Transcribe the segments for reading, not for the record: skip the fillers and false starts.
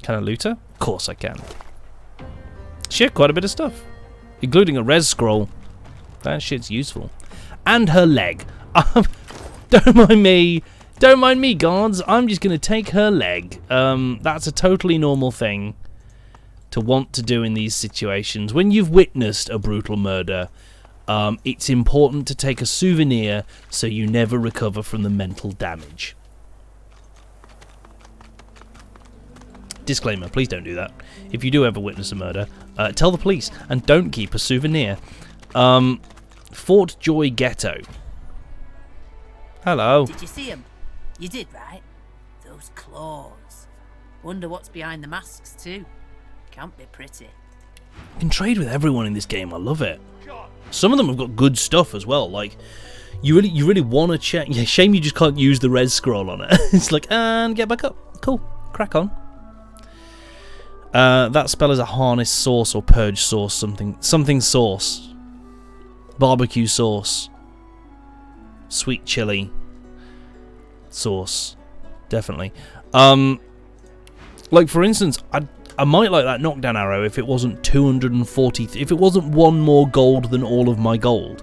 Can I loot her? Of course I can. She had quite a bit of stuff, including a res scroll. That shit's useful. And her leg. Don't mind me. Don't mind me, guards. I'm just going to take her leg. That's a totally normal thing to want to do in these situations. When you've witnessed a brutal murder, it's important to take a souvenir so you never recover from the mental damage. Disclaimer, please don't do that. If you do ever witness a murder, tell the police and don't keep a souvenir. Fort Joy Ghetto. Hello. Did you see him? You did, right? Those claws. Wonder what's behind the masks too. Can't be pretty. You can trade with everyone in this game. I love it. Some of them have got good stuff as well. Like, you really want to check. Yeah, shame you just can't use the res scroll on it. It's like, and get back up. Cool. Crack on. That spell is a harness sauce or purge sauce, something sauce. Barbecue sauce. Sweet chili sauce. Definitely. Like, for instance, I might like that knockdown arrow if it wasn't 240, if it wasn't one more gold than all of my gold.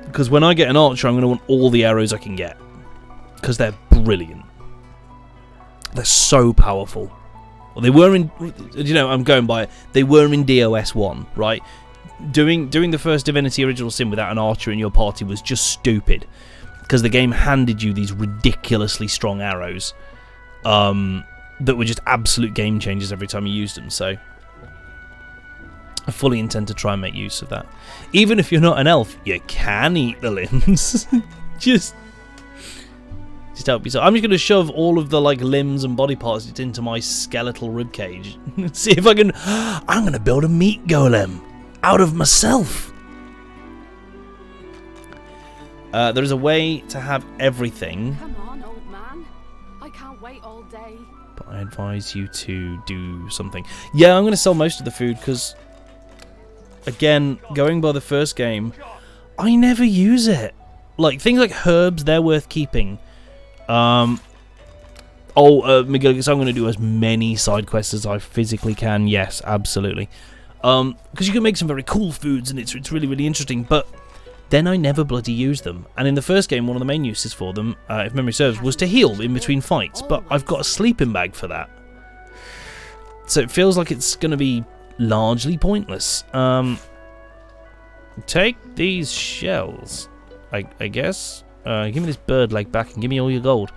Because when I get an archer, I'm going to want all the arrows I can get. Because they're brilliant. They're so powerful. Well, they were in, you know, I'm going by it. They were in DOS 1, right? Doing the first Divinity Original Sin without an archer in your party was just stupid. Because the game handed you these ridiculously strong arrows. That were just absolute game changers every time you used them, so I fully intend to try and make use of that. Even if you're not an elf, you can eat the limbs. just help yourself. I'm just going to shove all of the like limbs and body parts into my skeletal ribcage. See if I can. I'm going to build a meat golem out of myself. There is a way to have everything. Come on, old man. I can't wait all day. But I advise you to do something. Yeah, I'm going to sell most of the food because, again, going by the first game, I never use it. Like, things like herbs, they're worth keeping. Miguel, because I'm going to do as many side quests as I physically can. Yes, absolutely. Because you can make some very cool foods and it's really, really interesting. But then I never bloody use them. And in the first game, one of the main uses for them, if memory serves, was to heal in between fights. But I've got a sleeping bag for that. So it feels like it's going to be largely pointless. Take these shells, I guess. Give me this bird leg back and give me all your gold.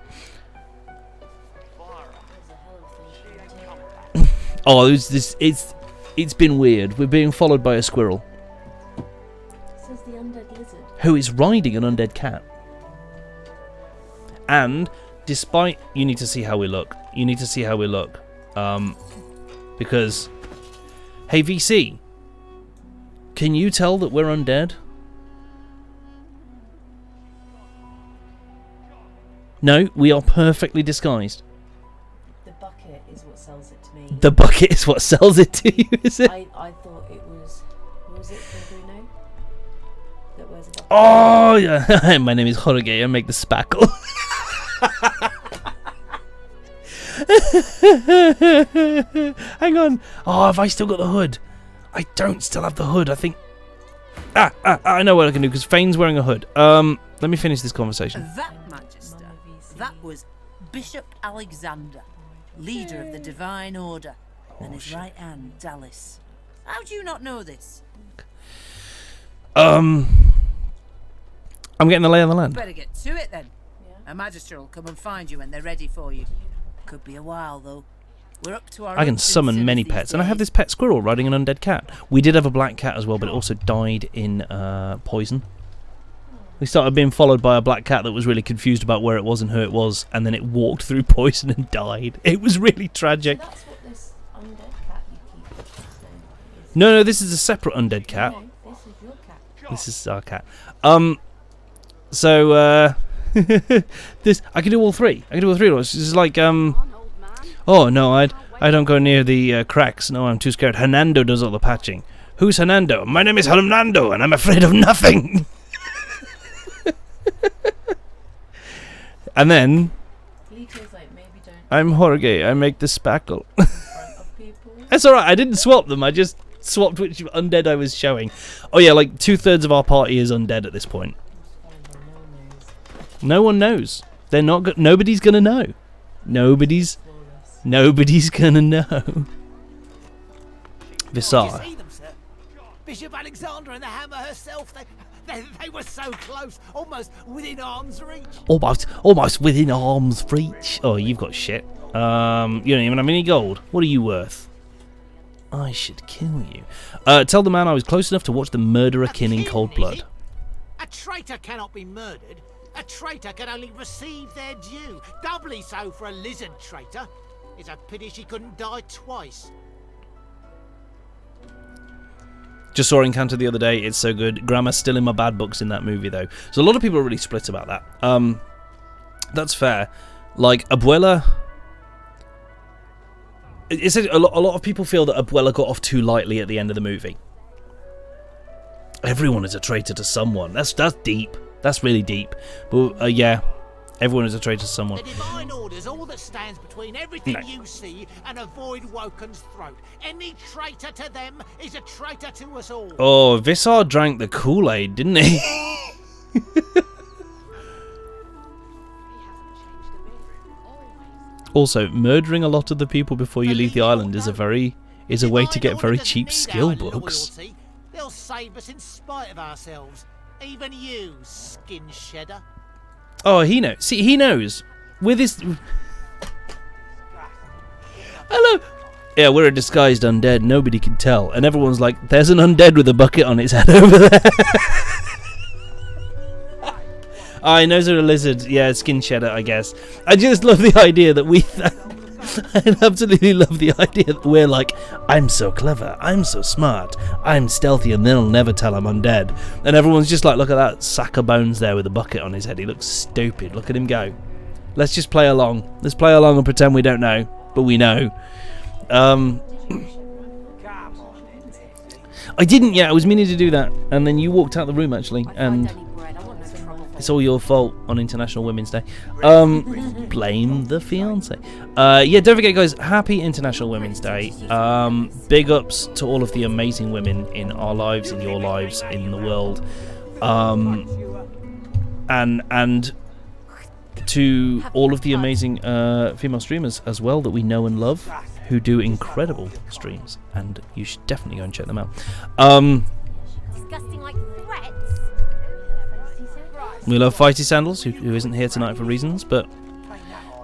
Oh, it's been weird. We're being followed by a squirrel. Who is riding an undead cat. And despite, you need to see how we look. You need to see how we look. Because, hey VC, can you tell that we're undead? No, we are perfectly disguised. The bucket is what sells it to me. The bucket is what sells it to you, is it? I thought it was it from Bruno? That wears a bucket. Oh, yeah. My name is Jorge. I make the spackle. Hang on. Oh, have I still got the hood? I don't still have the hood. I think. I know what I can do because Fane's wearing a hood. Let me finish this conversation. That, Magister, that was Bishop Alexander, leader of the Divine Order, and his right hand, Dallas. How do you not know this? I'm getting the lay of the land. Better get to it then. A Magister will come and find you when they're ready for you. Could be a while though. We're up to our I can summon many pets, and I have this pet squirrel riding an undead cat. We did have a black cat as well, but it also died in poison. We started being followed by a black cat that was really confused about where it was and who it was, and then it walked through poison and died. It was really tragic. So that's what this undead cat you keep is. No, this is a separate undead cat. No, this is your cat. This is our cat. So, this, I can do all three. I can do all three of those. This is like, oh, no, I don't go near the cracks. No, I'm too scared. Hernando does all the patching. Who's Hernando? My name is Hernando, and I'm afraid of nothing. And then... Lito's like, maybe You don't I'm Jorge. I make the spackle. in front of people. That's alright. I didn't swap them. I just swapped which undead I was showing. Oh yeah, like 2/3 of our party is undead at this point. No one knows. They're not. Nobody's gonna know. Nobody's gonna know. Visar. Bishop Alexander and the Hammer herself. They were so close, almost within arm's reach. Almost within arm's reach. Oh, you've got shit. You don't even have any gold. What are you worth? I should kill you. Tell the man I was close enough to watch the murderer kin in cold blood. A traitor cannot be murdered. A traitor can only receive their due. Doubly so for a lizard traitor. It's a pity she couldn't die twice. Just saw Encounter the other day. It's so good. Grammar's still in my bad books in that movie, though. So a lot of people are really split about that. That's fair. Like, Abuela... It's a lot of people feel that Abuela got off too lightly at the end of the movie. Everyone is a traitor to someone. That's deep. That's really deep. But, yeah... Everyone is a traitor to someone. The Divine Order's all that stands between everything you see and avoid Woken's throat. Any traitor to them is a traitor to us all. Oh, Visar drank the Kool-Aid, didn't he? He hasn't changed a bit. Always. Also, murdering a lot of the people before you leave the island is a way to get very cheap skill books. They'll save us in spite of ourselves. Even you, skin shedder. Oh, he knows. See, he knows. With his... Hello! Yeah, we're a disguised undead. Nobody can tell. And everyone's like, there's an undead with a bucket on its head over there. I know they're a lizard. Yeah, skin shedder, I guess. I just love the idea that we... I absolutely love the idea that we're like, I'm so clever, I'm so smart, I'm stealthy, and they'll never tell I'm undead. And everyone's just like, look at that sack of bones there with a bucket on his head. He looks stupid. Look at him go. Let's just play along. Let's play along and pretend we don't know, but we know. I didn't yet. I was meaning to do that, and then you walked out the room actually, and it's all your fault on International Women's Day. Blame the fiance. Yeah, don't forget, guys. Happy International Women's Day. Big ups to all of the amazing women in our lives, in your lives, in the world, and to all of the amazing female streamers as well that we know and love, who do incredible streams, and you should definitely go and check them out. Disgusting like threats. We love Fighty Sandals, who isn't here tonight for reasons, but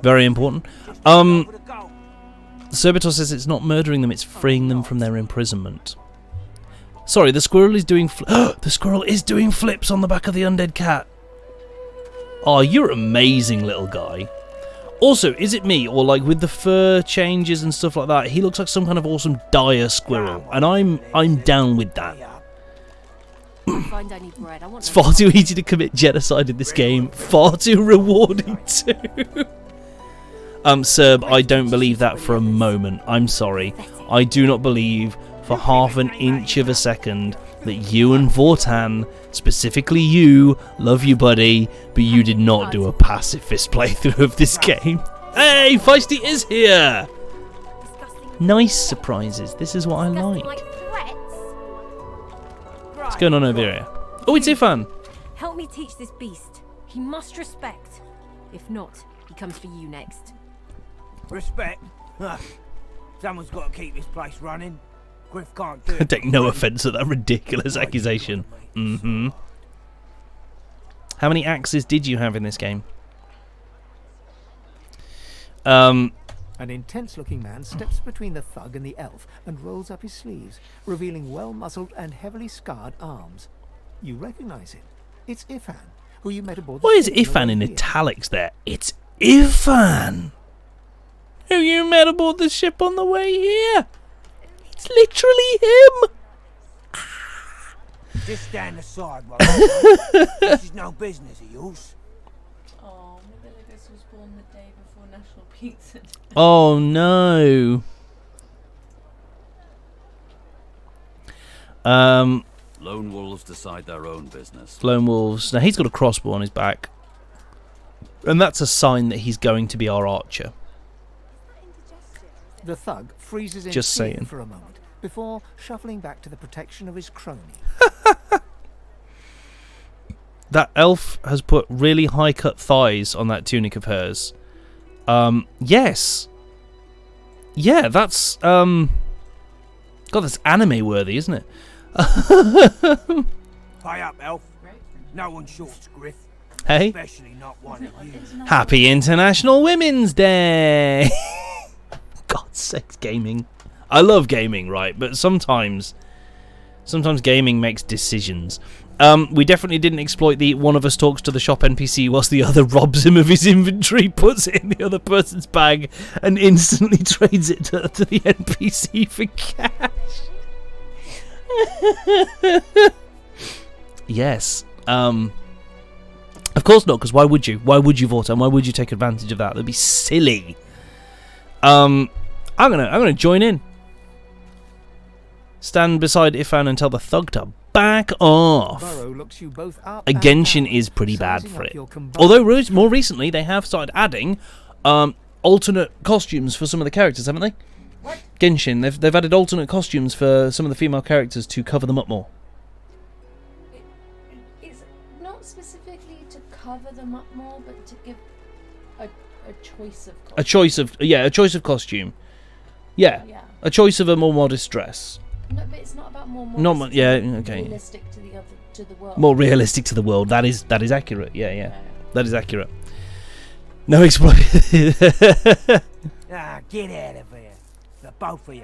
very important. Serbitor says it's not murdering them, it's freeing them from their imprisonment. Sorry, the squirrel is doing the squirrel is doing flips on the back of the undead cat. Oh, you're amazing, little guy. Also, is it me, or like with the fur changes and stuff like that, he looks like some kind of awesome dire squirrel, and I'm down with that. Find any bread. I want It's far too easy to commit genocide in this game. Far too rewarding too. Serb, I don't believe that for a moment. I'm sorry. I do not believe for half an inch of a second that you and Vortan, specifically you, love you, buddy, but you did not do a pacifist playthrough of this game. Hey, Feisty is here! Nice surprises. This is what I like. What's going on over here? Oh, it's Ifan. Help me teach this beast. He must respect. If not, he comes for you next. Respect? Someone's got to keep this place running. Griff can't do it. I take no offence at that ridiculous accusation. Mm-hmm. How many axes did you have in this game? An intense-looking man steps between the thug and the elf and rolls up his sleeves, revealing well-muscled and heavily scarred arms. You recognize him. It's Ifan, who you met aboard the Why is ship on the Ifan way in here. italics there? It's Ifan! Who you met aboard the ship on the way here? It's literally him! Just stand aside, my This is no business of yours. Oh, Mobilicus was born the day before National Pizza Day. Oh no. Lone wolves decide their own business. Lone Wolves. Now he's got a crossbow on his back. And that's a sign that he's going to be our archer. The thug freezes in Just fear saying. for a moment before shuffling back to the protection of his crony. That elf has put really high cut thighs on that tunic of hers. Yes. Yeah, that's God, that's anime worthy, isn't it? Pay up, elf. No one shorts Griff. Hey. Especially not one of you. Happy International Women's Day. God's sakes, gaming. I love gaming, right? But sometimes gaming makes decisions. We definitely didn't exploit the one of us talks to the shop NPC whilst the other robs him of his inventory, puts it in the other person's bag, and instantly trades it to the NPC for cash. Yes. Of course not, because why would you? Why would you, Vorton? Why would you take advantage of that? That'd be silly. I'm gonna join in. Stand beside Ifan and tell the thug to back off. Burrow looks you both up A and Genshin down, is pretty bad sizing for up it. your combined Although more recently they have started adding alternate costumes for some of the characters, haven't they? What? Genshin, they've added alternate costumes for some of the female characters to cover them up more. It's not specifically to cover them up more, but to give a choice of A choice of costume. Yeah, Yeah. a choice of a more modest dress. No, but it's not about more Not modest, yeah, it's okay. realistic to the world. More realistic to the world. That is accurate. Yeah. That is accurate. No exploit. Ah, get out of here. The both of you.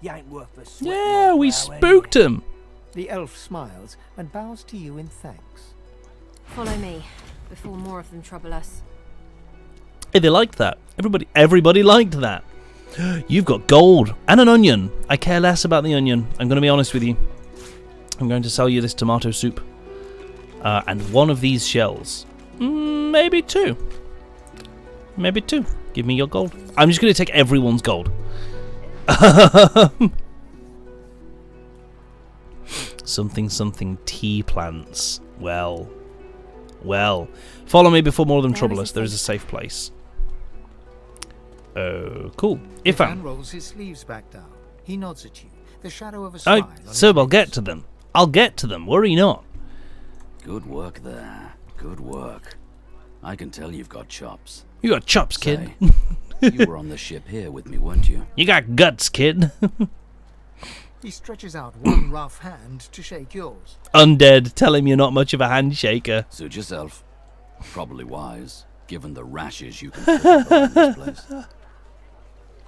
You ain't worth the sweat. Yeah, of we my brow, spooked anyway. him. The elf smiles and bows to you in thanks. Follow me, before more of them trouble us. Hey, they liked that. Everybody liked that. You've got gold and an onion. I care less about the onion. I'm going to be honest with you. I'm going to sell you this tomato soup. And one of these shells. Maybe two. Maybe two. Give me your gold. I'm just going to take everyone's gold. Something tea plants. Well. Follow me before more of them trouble us. There is a safe place. Oh, cool. Ifan Ifan. rolls his sleeves back down. He nods at you, the shadow of a smile. on his So I'll lips. get to them. I'll get to them. Worry not. Good work there. Good work. I can tell you've got chops. You got chops, kid. Say, you were on the ship here with me, weren't you? You got guts, kid. He stretches out one rough hand to shake yours. Undead. Tell him you're not much of a handshaker. Suit yourself. Probably wise, given the rashes you can pick up around this place.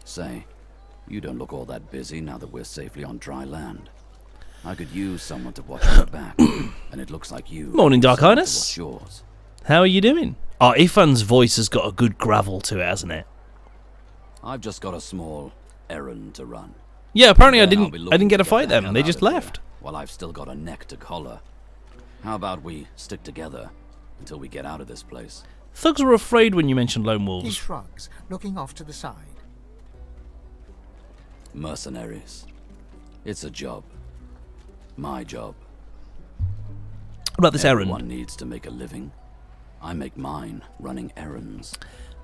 Say, you don't look all that busy now that we're safely on dry land. I could use someone to watch my back, and it looks like you. Morning, Dark someone to Highness. watch yours. How are you doing? Oh, Ifan's voice has got a good gravel to it, hasn't it? I've just got a small errand to run. Yeah, apparently I Then I'll didn't be looking get to to fight the them. hell They out just of here left. While I've still got a neck to collar. How about we stick together until we get out of this place? Thugs were afraid when you mentioned lone He wolves. shrugs, looking off to the side. Mercenaries. It's a job. My job. What about this errand? Everyone needs to make a living. I make mine running errands.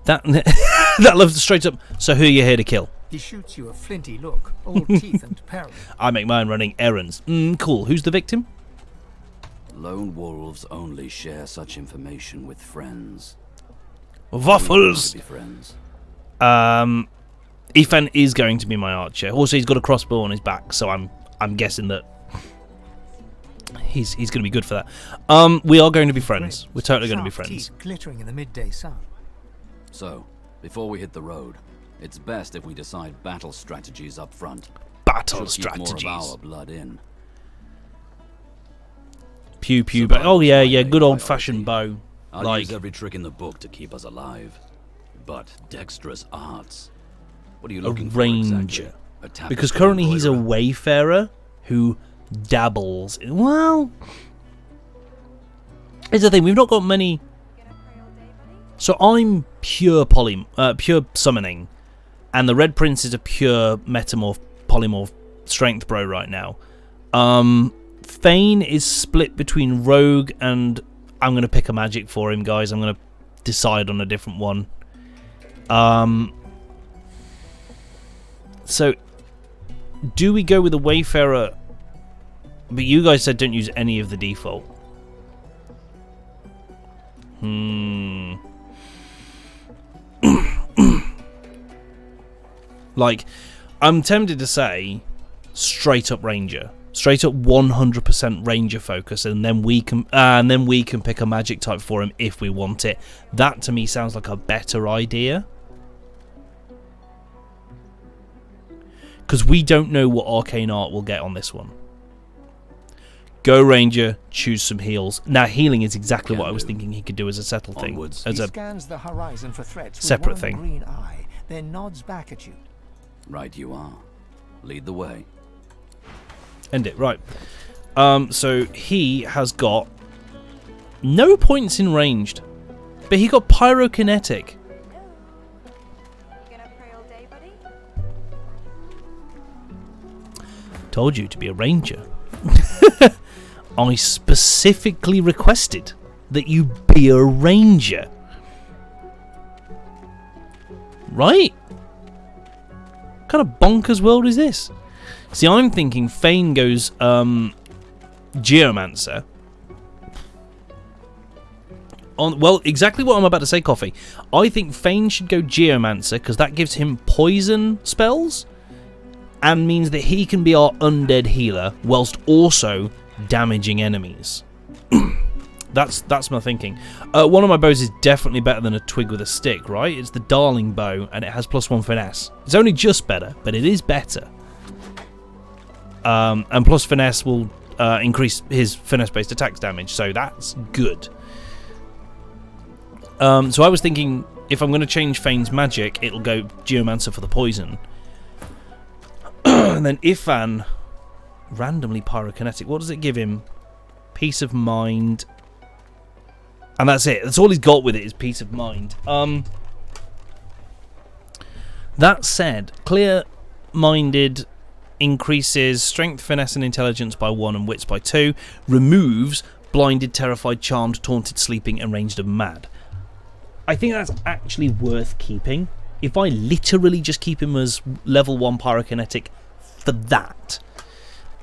That that loves straight up. So who are you here to kill? He shoots you a flinty look, all teeth and peril. I make mine running errands. Cool. Who's the victim? Lone wolves only share such information with friends. Waffles. We want to be friends. Ifan is going to be my archer. Also, he's got a crossbow on his back, so I'm guessing that he's going to be good for that. We are going to be friends. We're totally going to be Sharp friends. teeth glittering in the midday sun. So, before we hit the road, it's best if we decide battle strategies up front. Battle Should keep more of strategies. our blood in. Pew pew. Survival's Oh yeah, my yeah. main Good old fashioned priority. bow. I'll Like use every trick in the book to keep us alive. But dexterous arts. What are you a looking for ranger. exactly? A tapestry Because currently he's a embroiderer? wayfarer who dabbles in, well, here's the thing, we've not got many. So I'm pure pure summoning, and the Red Prince is a pure metamorph polymorph strength bro right now. Thane is split between rogue and I'm gonna pick a magic for him, guys. I'm gonna decide on a different one. So, do we go with the Wayfarer? But you guys said don't use any of the default. Like, I'm tempted to say straight up Ranger, straight up 100% Ranger focus, and then we can pick a magic type for him if we want it. That to me sounds like a better idea, because we don't know what arcane art we'll get on this one. Go Ranger, choose some heals. Now healing is exactly what I was thinking he could do as a settle thing, Onwards. as He a scans the horizon for threats with separate one thing. green eye, then nods back at you. Right you are. Lead the way. End it, right. So he has got no points in ranged, but he got pyrokinetic. Gonna pray all day, buddy? Told you to be a ranger. I specifically requested that you be a ranger. Right? What kind of bonkers world is this? See, I'm thinking Fane goes Geomancer. Well, exactly what I'm about to say, Coffee. I think Fane should go Geomancer because that gives him poison spells and means that he can be our undead healer whilst also damaging enemies. That's my thinking. One of my bows is definitely better than a twig with a stick, right? It's the Darling bow, and it has +1 finesse. It's only just better, but it is better. And plus finesse will increase his finesse-based attacks damage, so that's good. So I was thinking, if I'm going to change Fane's magic, it'll go Geomancer for the poison. And then Ifan, randomly pyrokinetic. What does it give him? Peace of mind. And that's it. That's all he's got with it is peace of mind. That said, clear-minded increases strength, finesse, and intelligence by 1 and wits by 2. Removes blinded, terrified, charmed, taunted, sleeping, and ranged and mad. I think that's actually worth keeping. If I literally just keep him as level 1 pyrokinetic for that.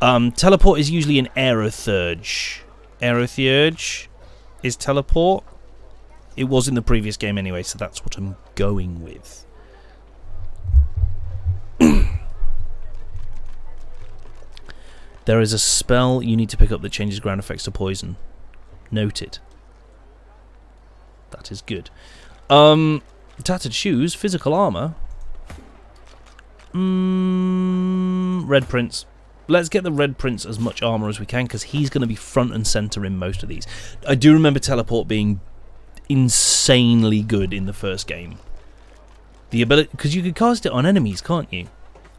Teleport is usually an aerotheurge. Aerotheurge is teleport. It was in the previous game anyway, so that's what I'm going with. There is a spell you need to pick up that changes ground effects to poison. Noted. That is good. Tattered shoes, physical armor. Red Prince. Let's get the Red Prince as much armor as we can, because he's going to be front and center in most of these. I do remember teleport being insanely good in the first game. The ability, because you could cast it on enemies, can't you?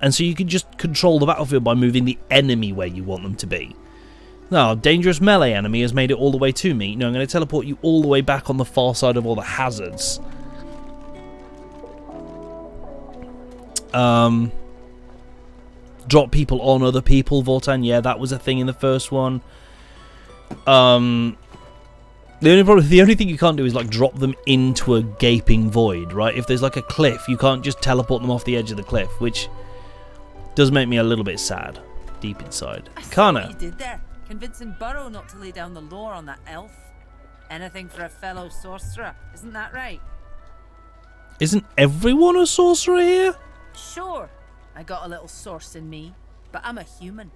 And so you could just control the battlefield by moving the enemy where you want them to be. Now, dangerous melee enemy has made it all the way to me. No, I'm going to teleport you all the way back on the far side of all the hazards. Drop people on other people, Vortan. Yeah, that was a thing in the first one. The only thing you can't do is like drop them into a gaping void, right? If there's like a cliff, you can't just teleport them off the edge of the cliff, which does make me a little bit sad deep inside. I saw Kana. what you did there, convincing Burrow not to lay down the law on that elf. Anything for a fellow sorcerer, isn't that right? Isn't everyone a sorcerer here? Sure, I got a little source in me, but I'm a human.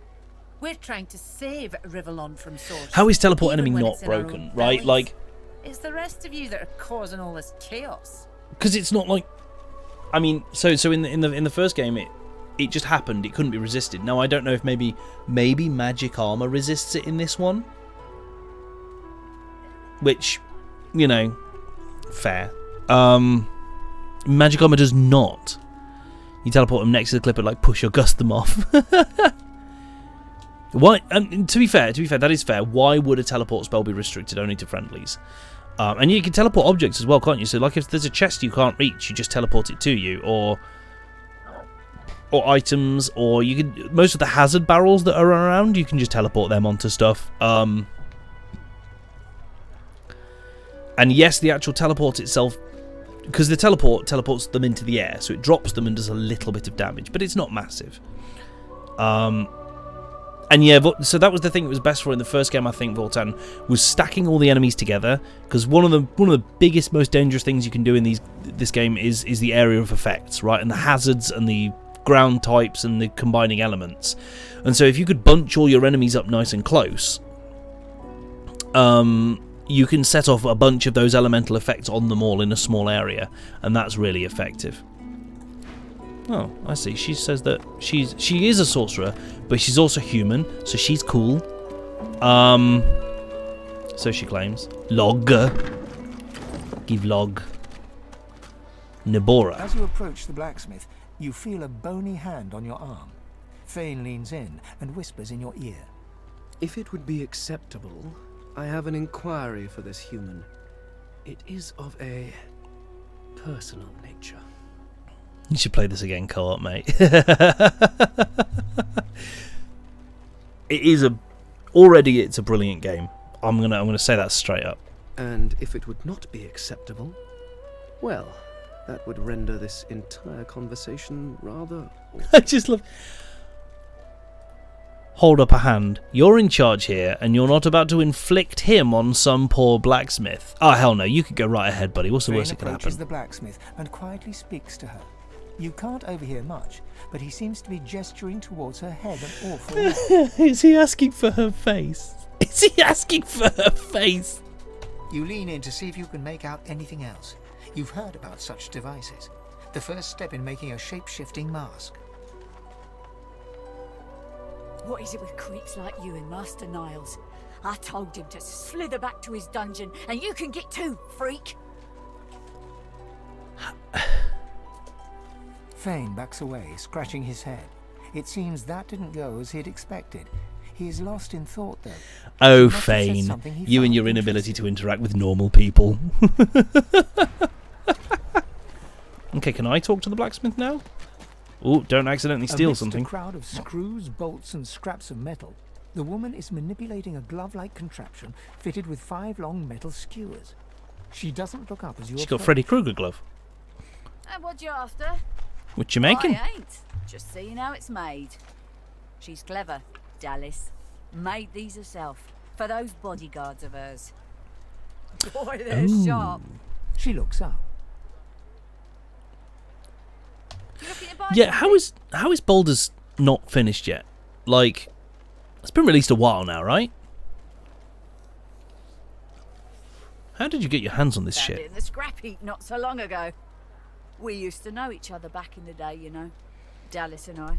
We're trying to save Rivellon from source. How is teleport even enemy when not it's in our broken, own right? bellies. Like, It's the rest of you that are causing all this chaos. because it's not like, I mean, so in the first game it just happened. It couldn't be resisted. Now I don't know if maybe magic armor resists it in this one, which, you know, fair. Magic armor does not. You teleport them next to the clip and like push or gust them off. Why? To be fair, that is fair. Why would a teleport spell be restricted only to friendlies? And you can teleport objects as well, can't you? So like if there's a chest you can't reach, you just teleport it to you, or items, or you can, most of the hazard barrels that are around, you can just teleport them onto stuff. And yes, the actual teleport itself because the teleports them into the air, so it drops them and does a little bit of damage, but it's not massive. And yeah, so that was the thing that was best for in the first game, I think, Voltan, was stacking all the enemies together, because one of the biggest, most dangerous things you can do in this game is the area of effects, right, and the hazards and the ground types and the combining elements. And so if you could bunch all your enemies up nice and close, you can set off a bunch of those elemental effects on them all in a small area, and that's really effective. Oh, I see. She says that she is a sorcerer, but she's also human, so she's cool. So she claims. Log. Give log. Nibora. As you approach the blacksmith, you feel a bony hand on your arm. Fane leans in and whispers in your ear. If it would be acceptable, I have an inquiry for this human. It is of a personal nature. You should play this again, co-op, mate. It's a brilliant game. I'm gonna say that straight up. And if it would not be acceptable, well, that would render this entire conversation rather... I just love... Hold up a hand. You're in charge here, and you're not about to inflict him on some poor blacksmith. Oh, hell no. You could go right ahead, buddy. What's the worst that could happen? Approaches the blacksmith and quietly speaks to her. You can't overhear much, but he seems to be gesturing towards her head an awful lot. Is he asking for her face? Is he asking for her face? You lean in to see if you can make out anything else. You've heard about such devices. The first step in making a shape-shifting mask. What is it with creeps like you and Master Niles? I told him to slither back to his dungeon, and you can get too, freak! Fane backs away, scratching his head. It seems that didn't go as he'd expected. He is lost in thought, though. Oh, Fane, you and your inability to interact with normal people. Okay, can I talk to the blacksmith now? Oh, don't accidentally steal something. Amidst a crowd of screws, bolts, and scraps of metal, the woman is manipulating a glove-like contraption fitted with 5 long metal skewers. She doesn't look up as you. She's got Freddy Krueger glove. And what you after? What you making? I ain't. Just seeing how it's made. She's clever, Dallas. Made these herself for those bodyguards of hers. Boy, they're sharp. She looks up. Yeah, how is Baldur's not finished yet? Like, it's been released a while now, right? How did you get your hands on this Found shit? it in the scrap heap not so long ago. We used to know each other back in the day, you know, Dallas and I.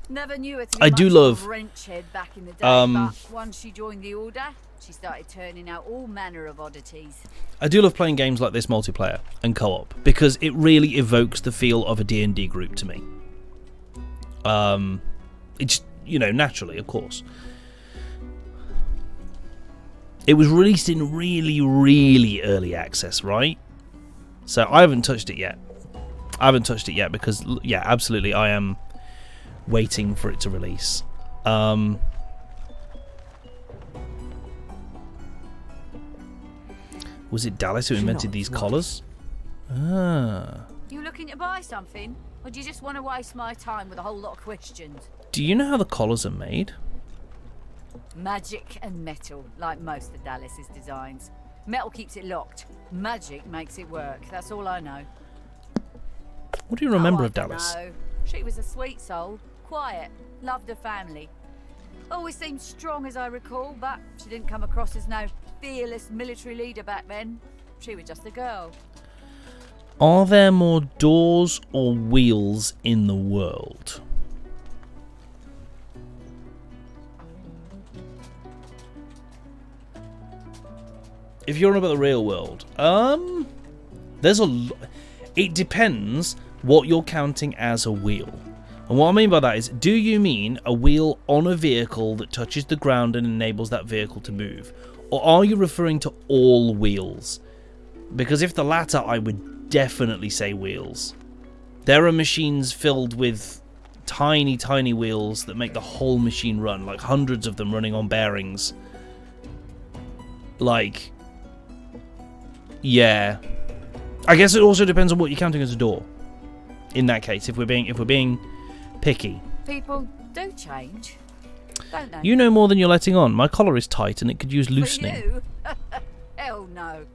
Never knew her to be I much do of love, a wrench head back in the day, but once she joined the Order, she started turning out all manner of oddities. I do love playing games like this multiplayer and co-op because it really evokes the feel of a D&D group to me. It's, you know, naturally, of course. It was released in really, really early access, right? So I haven't touched it yet. Because, yeah, absolutely, I am waiting for it to release. Was it Dallas who invented these collars? Ah. You looking to buy something? Or do you just want to waste my time with a whole lot of questions? Do you know how the collars are made? Magic and metal, like most of Dallas's designs. Metal keeps it locked. Magic makes it work. That's all I know. What do you remember I of Dallas? dunno. She was a sweet soul, quiet, loved her family. Always seemed strong as I recall, but she didn't come across as no fearless military leader back then. She was just a girl. Are there more doors or wheels in the world? If you're on about the real world, there's it depends what you're counting as a wheel. And what I mean by that is, do you mean a wheel on a vehicle that touches the ground and enables that vehicle to move? Or are you referring to all wheels? Because if the latter, I would definitely say wheels. There are machines filled with tiny, tiny wheels that make the whole machine run, like hundreds of them running on bearings. Like, yeah. I guess it also depends on what you're counting as a door. In that case, if we're being picky. People do change, don't they? You know more than you're letting on. My collar is tight and it could use loosening. For you? Hell no.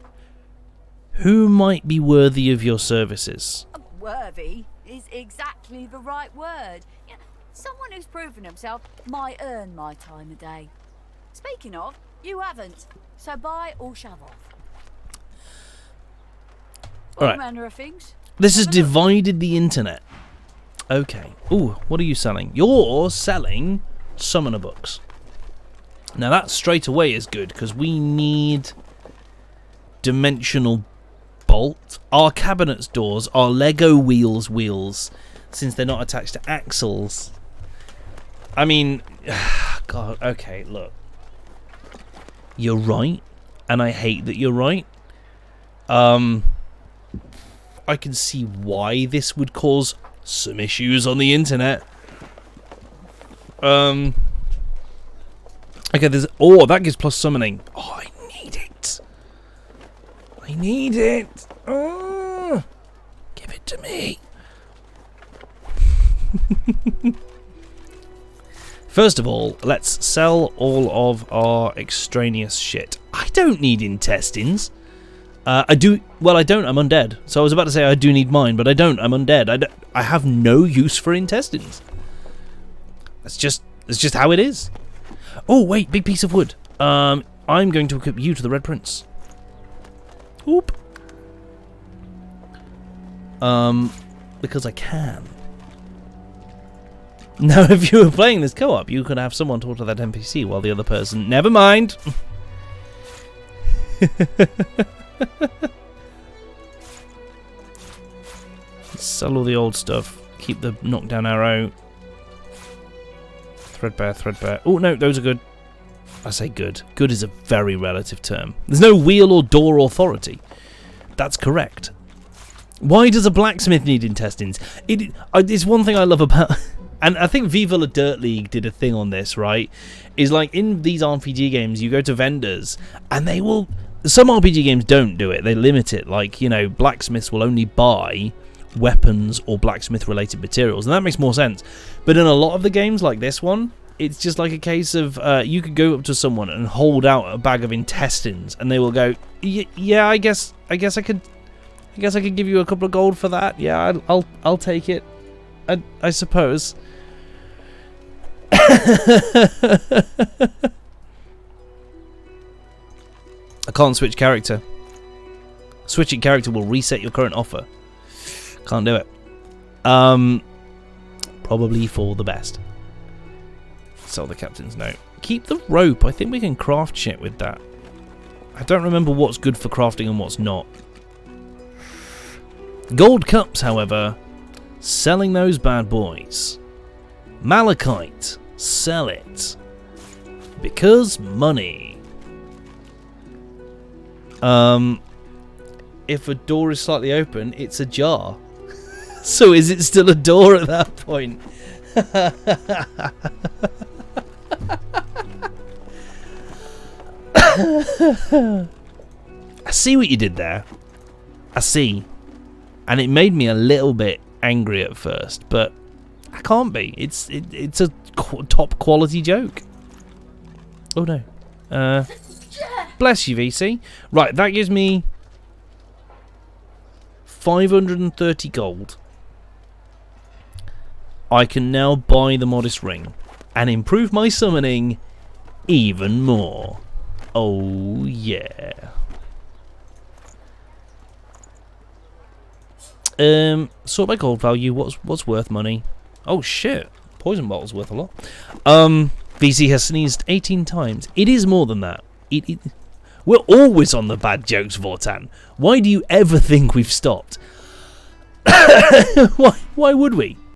Who might be worthy of your services? Worthy is exactly the right word. You know, someone who's proven himself might earn my time of day. Speaking of, you haven't. So buy or shove off. All right. manner of things. This has divided the internet. Okay. Ooh, what are you selling? You're selling summoner books. Now that straight away is good because we need dimensional bolt. Our cabinets doors are Lego wheels since they're not attached to axles. I mean, God, okay, look. You're right, and I hate that you're right. I can see why this would cause some issues on the internet. Okay, there's... Oh, that gives plus summoning. Oh, I need it. I need it. Oh, give it to me. First of all, let's sell all of our extraneous shit. I don't need intestines. I do. Well, I don't. I'm undead. So I was about to say I do need mine, but I don't. I'm undead. I have no use for intestines. That's just how it is. Oh wait, big piece of wood. I'm going to equip you to the Red Prince. Oop. Because I can. Now, if you were playing this co-op, you could have someone talk to that NPC while the other person. Never mind. Sell all the old stuff. Keep the knockdown arrow. Threadbare. Oh no, those are good. I say good. Good is a very relative term. There's no wheel or door authority. That's correct. Why does a blacksmith need intestines? It's one thing I love about... And I think Viva La Dirt League did a thing on this, right? Is like in these RPG games, you go to vendors and they will... Some RPG games don't do it. They limit it. Like, you know, blacksmiths will only buy weapons or blacksmith-related materials. And that makes more sense. But in a lot of the games like this one, it's just like a case of you could go up to someone and hold out a bag of intestines and they will go, yeah, I guess I could give you a couple of gold for that. Yeah, I'll take it. I suppose. I can't switch character. Switching character will reset your current offer. Can't do it. Probably for the best. Sell the captain's note. Keep the rope. I think we can craft shit with that. I don't remember what's good for crafting and what's not. Gold cups, however. Selling those bad boys. Malachite. Sell it. Because money. If a door is slightly open, it's ajar. So is it still a door at that point? I see what you did there. I see. And it made me a little bit angry at first, but I can't be. It's a top quality joke. Oh no. Bless you, VC. Right, that gives me 530 gold. I can now buy the modest ring and improve my summoning even more. Oh yeah. Sort by gold value. What's worth money? Oh shit. Poison bottle's worth a lot. VC has sneezed 18 times. It is more than that. We're always on the bad jokes, Vortan. Why do you ever think we've stopped? Why would we?